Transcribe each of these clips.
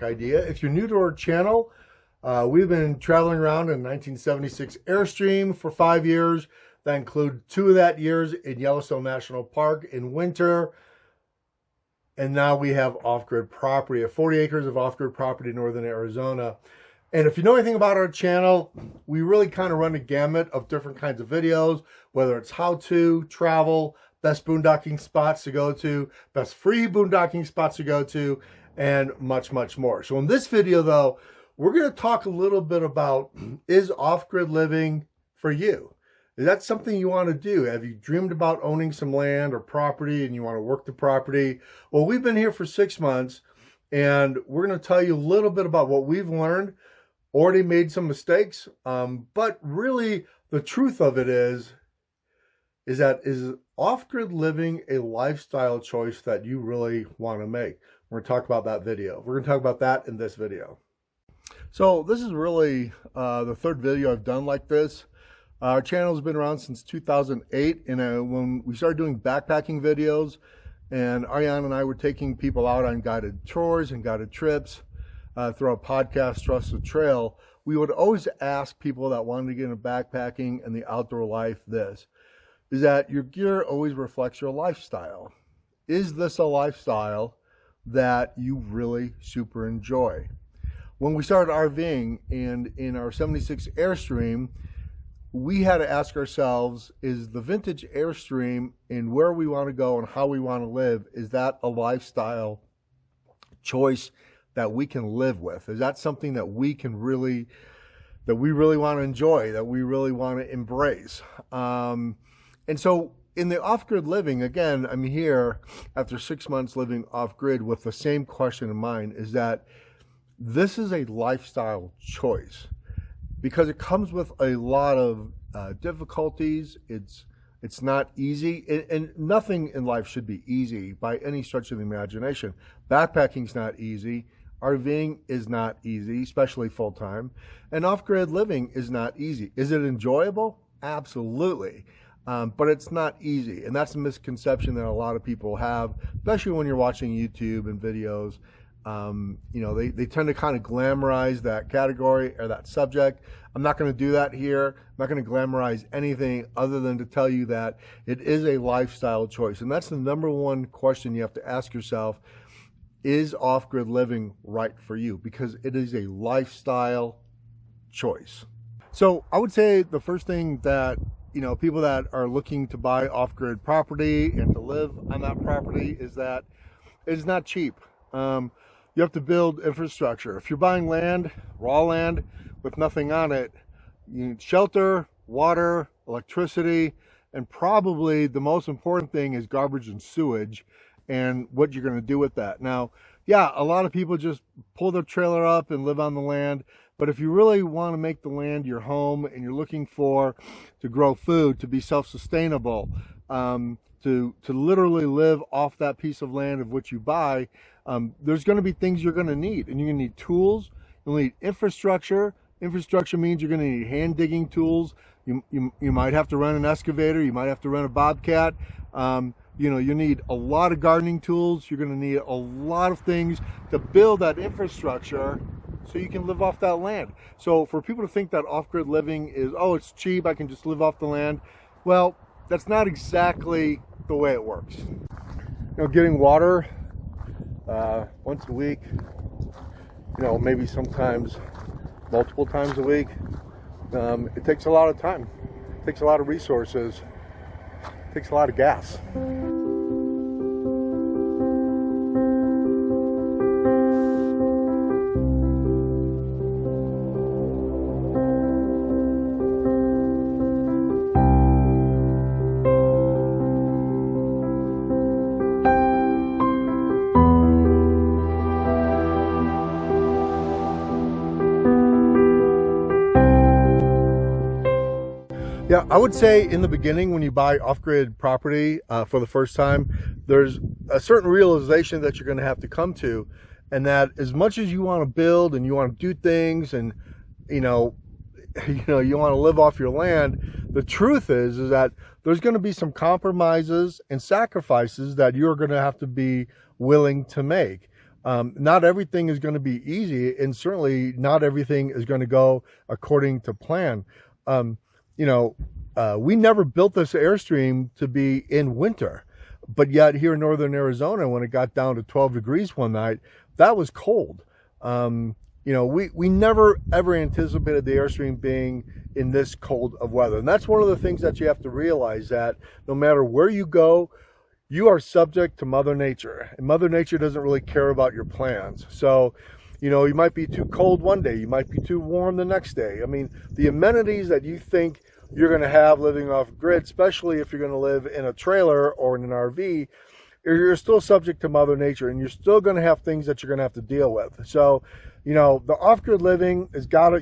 Nomadic Idea. If you're new to our channel, we've been traveling around in 1976 Airstream for 5 years. That include 2 of that years in Yellowstone National Park in winter. And now we have off-grid property, 40 acres of off-grid property in northern Arizona. And if you know anything about our channel, we really kind of run a gamut of different kinds of videos, whether it's how-to, travel, best boondocking spots to go to, best free boondocking spots to go to, and much, much more. So in this video, though, we're going to talk a little bit about, is off-grid living for you? Is that something you want to do? Have you dreamed about owning some land or property and you want to work the property? Well, we've been here for 6 months, and we're going to tell you a little bit about what we've learned. Already made some mistakes, but really the truth of it is off-grid living a lifestyle choice that you really want to make? We're going to talk about that video. We're going to talk about that in this video. So this is really the 3rd video I've done like this. Our channel has been around since 2008, and when we started doing backpacking videos, and Ariane and I were taking people out on guided tours and guided trips through our podcast, Trust the Trail, we would always ask people that wanted to get into backpacking and the outdoor life this, is that your gear always reflects your lifestyle. Is this a lifestyle that you really super enjoy? When we started RVing and in our 76 Airstream, we had to ask ourselves, is the vintage Airstream and where we want to go and how we want to live, is that a lifestyle choice that we can live with? Is that something that we really want to enjoy, that we really want to embrace? And so in the off-grid living, again, I'm here after 6 months living off-grid with the same question in mind, is that this is a lifestyle choice because it comes with a lot of difficulties. It's not easy, and nothing in life should be easy by any stretch of the imagination. Backpacking's not easy. RVing is not easy, especially full-time. And off-grid living is not easy. Is it enjoyable? Absolutely. But it's not easy. And that's a misconception that a lot of people have, especially when you're watching YouTube and videos. You know, they tend to kind of glamorize that category or that subject. I'm not going to do that here. I'm not going to glamorize anything other than to tell you that it is a lifestyle choice. And that's the #1 question you have to ask yourself. Is off-grid living right for you? Because it is a lifestyle choice. So I would say the first thing that, you know, people that are looking to buy off-grid property and to live on that property is that it's not cheap. You have to build infrastructure. If you're buying land, raw land with nothing on it, you need shelter, water, electricity, and probably the most important thing is garbage and sewage and what you're going to do with that. Now, yeah, a lot of people just pull their trailer up and live on the land, but if you really want to make the land your home and you're looking to grow food, to be self-sustainable, to literally live off that piece of land of which you buy, there's going to be things you're going to need, and you're going to need tools. You'll need infrastructure. Infrastructure means you're going to need hand digging tools. You might have to rent an excavator. You might have to rent a bobcat. You know, you need a lot of gardening tools. You're going to need a lot of things to build that infrastructure so you can live off that land. So for people to think that off-grid living is, oh, it's cheap, I can just live off the land. Well, that's not exactly the way it works. You know, getting water once a week, you know, maybe sometimes multiple times a week, it takes a lot of time. It takes a lot of resources. It takes a lot of gas. Yeah, I would say in the beginning when you buy off-grid property for the first time, there's a certain realization that you're going to have to come to, and that as much as you want to build and you want to do things and you want to live off your land, the truth is that there's going to be some compromises and sacrifices that you're going to have to be willing to make. Not everything is going to be easy, and certainly not everything is going to go according to plan. We never built this Airstream to be in winter, but yet here in northern Arizona, when it got down to 12 degrees one night, that was cold. We never ever anticipated the Airstream being in this cold of weather. And that's one of the things that you have to realize, that no matter where you go, you are subject to Mother Nature. And Mother Nature doesn't really care about your plans. So, you might be too cold one day, you might be too warm the next day. I mean, the amenities that you think you're going to have living off grid, especially if you're going to live in a trailer or in an RV, you're still subject to Mother Nature, and you're still going to have things that you're going to have to deal with. So, the off-grid living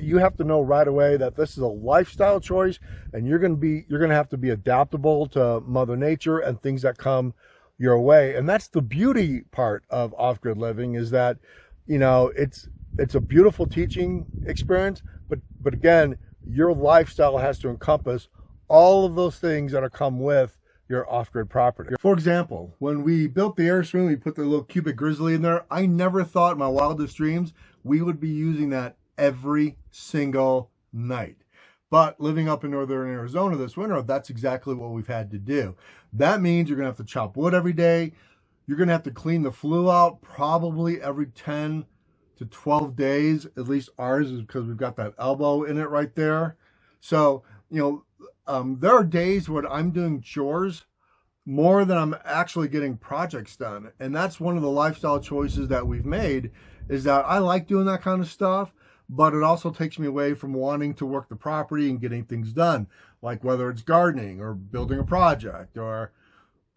you have to know right away that this is a lifestyle choice, and you're going to have to be adaptable to Mother Nature and things that come your way. And that's the beauty part of off-grid living, is that, it's a beautiful teaching experience, but again, your lifestyle has to encompass all of those things that come with your off-grid property. For example, when we built the Airstream, we put the little cubic grizzly in there. I never thought in my wildest dreams we would be using that every single night. But living up in northern Arizona this winter, that's exactly what we've had to do. That means you're going to have to chop wood every day. You're going to have to clean the flue out probably every 10 to 12 days. At least ours is, because we've got that elbow in it right there. So, there are days when I'm doing chores more than I'm actually getting projects done. And that's one of the lifestyle choices that we've made, is that I like doing that kind of stuff, but it also takes me away from wanting to work the property and getting things done, like whether it's gardening or building a project or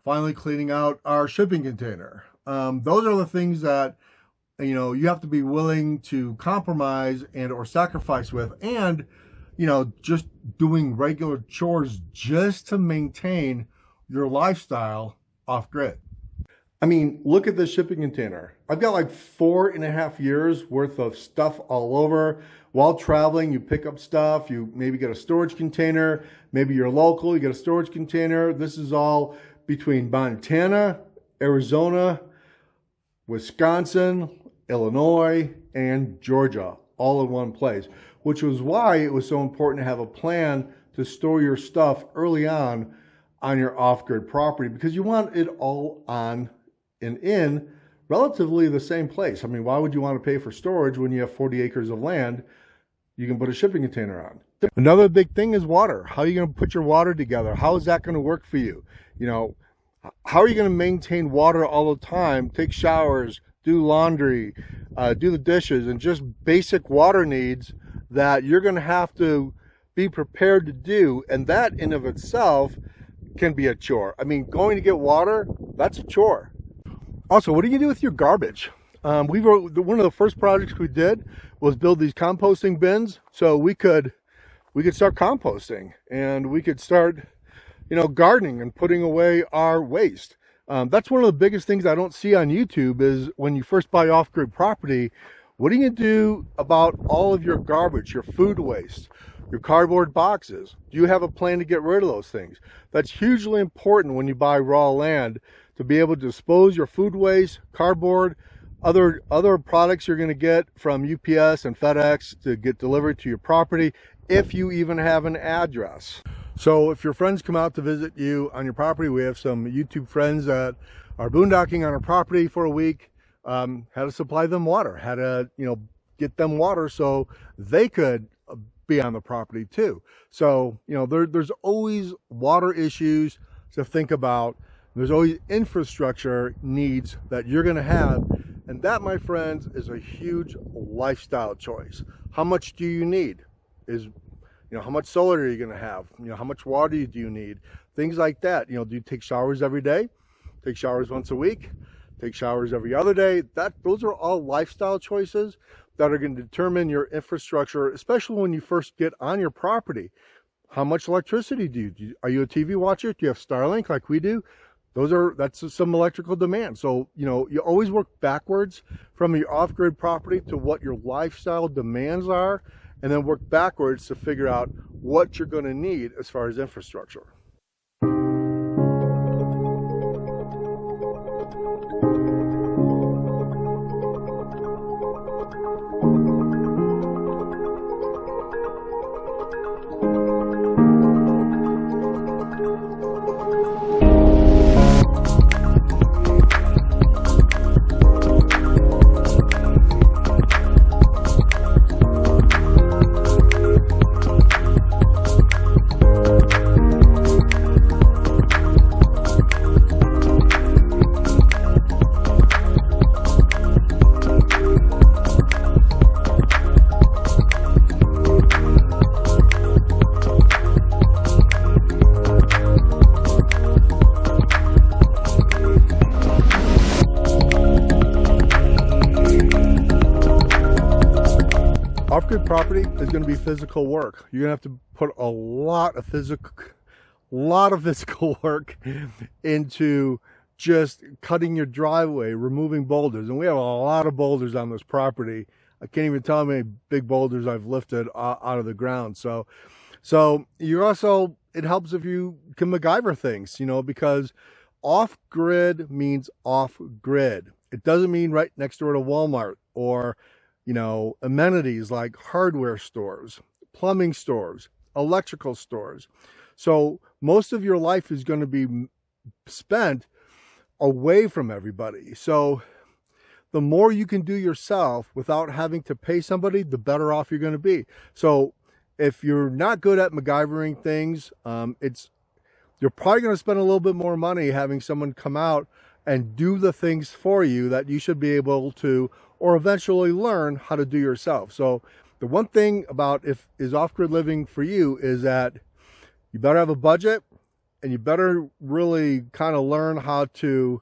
finally cleaning out our shipping container. Those are the things that, you have to be willing to compromise and or sacrifice with, and just doing regular chores just to maintain your lifestyle off grid. I mean, look at this shipping container. I've got like 4.5 years worth of stuff all over. While traveling, you pick up stuff, you maybe get a storage container, maybe you're local, you get a storage container. This is all between Montana, Arizona, Wisconsin, Illinois, and Georgia, all in one place, which was why it was so important to have a plan to store your stuff early on your off-grid property, because you want it all on and in relatively the same place. I mean, why would you want to pay for storage when you have 40 acres of land you can put a shipping container on? Another big thing is water. How are you going to put your water together? How is that going to work for you? How are you going to maintain water all the time, take showers, do laundry, do the dishes, and just basic water needs that you're going to have to be prepared to do? And that in of itself can be a chore. I mean, going to get water, that's a chore. Also, what do you do with your garbage? One of the first projects we did was build these composting bins, so we could start composting, and we could start, gardening and putting away our waste. That's one of the biggest things I don't see on YouTube, is when you first buy off-grid property, what do you do about all of your garbage, your food waste, your cardboard boxes? Do you have a plan to get rid of those things? That's hugely important when you buy raw land, to be able to dispose your food waste, cardboard, other products you're going to get from UPS and FedEx to get delivered to your property, if you even have an address. So if your friends come out to visit you on your property, we have some YouTube friends that are boondocking on our property for a week, how to supply them water, how to, get them water so they could be on the property too. So, there's always water issues to think about. There's always infrastructure needs that you're going to have. And that, my friends, is a huge lifestyle choice. How much do you need? How much solar are you going to have? How much water do you need? Things like that. Do you take showers every day? Take showers once a week? Take showers every other day? Those are all lifestyle choices that are going to determine your infrastructure, especially when you first get on your property. How much electricity do you? Are you a TV watcher? Do you have Starlink like we do? That's some electrical demand. So, you always work backwards from your off-grid property to what your lifestyle demands are, and then work backwards to figure out what you're going to need as far as infrastructure. Off-grid property is going to be physical work. You're going to have to put a lot of physical work into just cutting your driveway, removing boulders. And we have a lot of boulders on this property. I can't even tell how many big boulders I've lifted out of the ground. So you're also, it helps if you can MacGyver things, you know, because off-grid means off-grid. It doesn't mean right next door to Walmart or, you know, amenities like hardware stores, plumbing stores, electrical stores. So most of your life is going to be spent away from everybody. So the more you can do yourself without having to pay somebody, the better off you're going to be. So if you're not good at MacGyvering things, you're probably going to spend a little bit more money having someone come out and do the things for you that you should be able to, or eventually learn how to do yourself. So the one thing about is off-grid living for you is that you better have a budget, and you better really kind of learn how to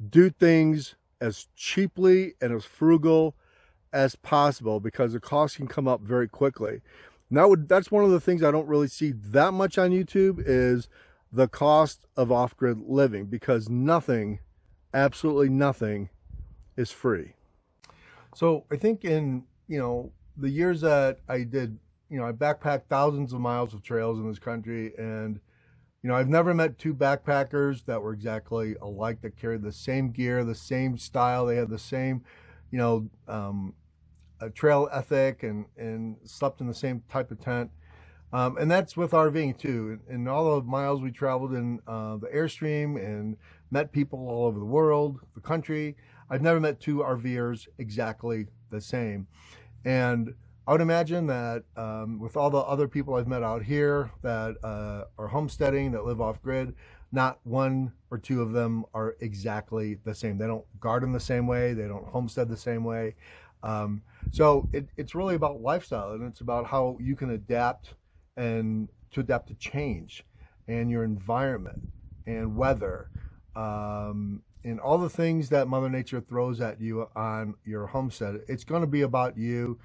do things as cheaply and as frugal as possible, because the cost can come up very quickly. And that's one of the things I don't really see that much on YouTube, is the cost of off-grid living, because nothing, absolutely nothing, is free. So I think in, you know, the years that I did, you know, I backpacked thousands of miles of trails in this country, and you know, I've never met two backpackers that were exactly alike, that carried the same gear, the same style. They had the same, you know, trail ethic, and slept in the same type of tent. And that's with RVing too. In all the miles we traveled in the Airstream and met people all over the world, the country, I've never met two RVers exactly the same. And I would imagine that with all the other people I've met out here that are homesteading, that live off grid, not one or two of them are exactly the same. They don't garden the same way. They don't homestead the same way. So it's really about lifestyle, and it's about how you can adapt and to adapt to change and your environment and weather, and all the things that Mother Nature throws at you on your homestead. It's going to be about you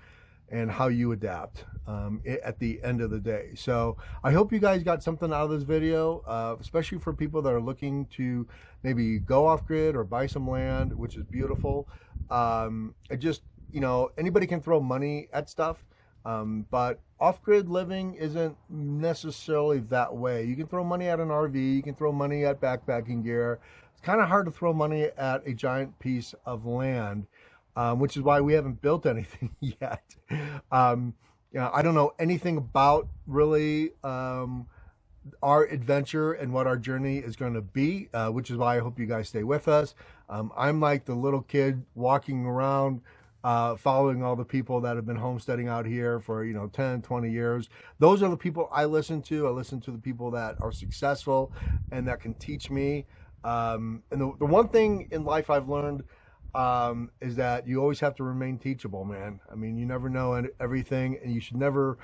and how you adapt at the end of the day. So I hope you guys got something out of this video, especially for people that are looking to maybe go off grid or buy some land, which is beautiful. It just, you know, anybody can throw money at stuff, but off-grid living isn't necessarily that way. You can throw money at an RV, you can throw money at backpacking gear. It's kind of hard to throw money at a giant piece of land, which is why we haven't built anything yet. You know, I don't know anything about really our adventure and what our journey is going to be, which is why I hope you guys stay with us. I'm like the little kid walking around, following all the people that have been homesteading out here for, you know, 10, 20 years. Those are the people I listen to. I listen to the people that are successful and that can teach me. And the one thing in life I've learned is that you always have to remain teachable, man. I mean, you never know everything, and you should never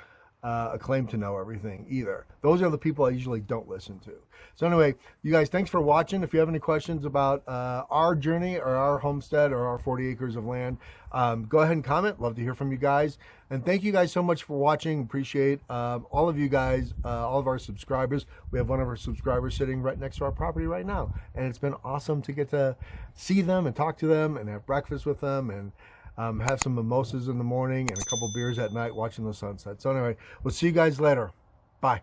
claim to know everything either. Those are the people I usually don't listen to. So anyway, you guys, thanks for watching. If you have any questions about our journey or our homestead or our 40 acres of land, go ahead and comment. Love to hear from you guys. And thank you guys so much for watching. Appreciate all of you guys, all of our subscribers. We have one of our subscribers sitting right next to our property right now. And it's been awesome to get to see them and talk to them and have breakfast with them and have some mimosas in the morning and a couple beers at night watching the sunset. So anyway, we'll see you guys later. Bye.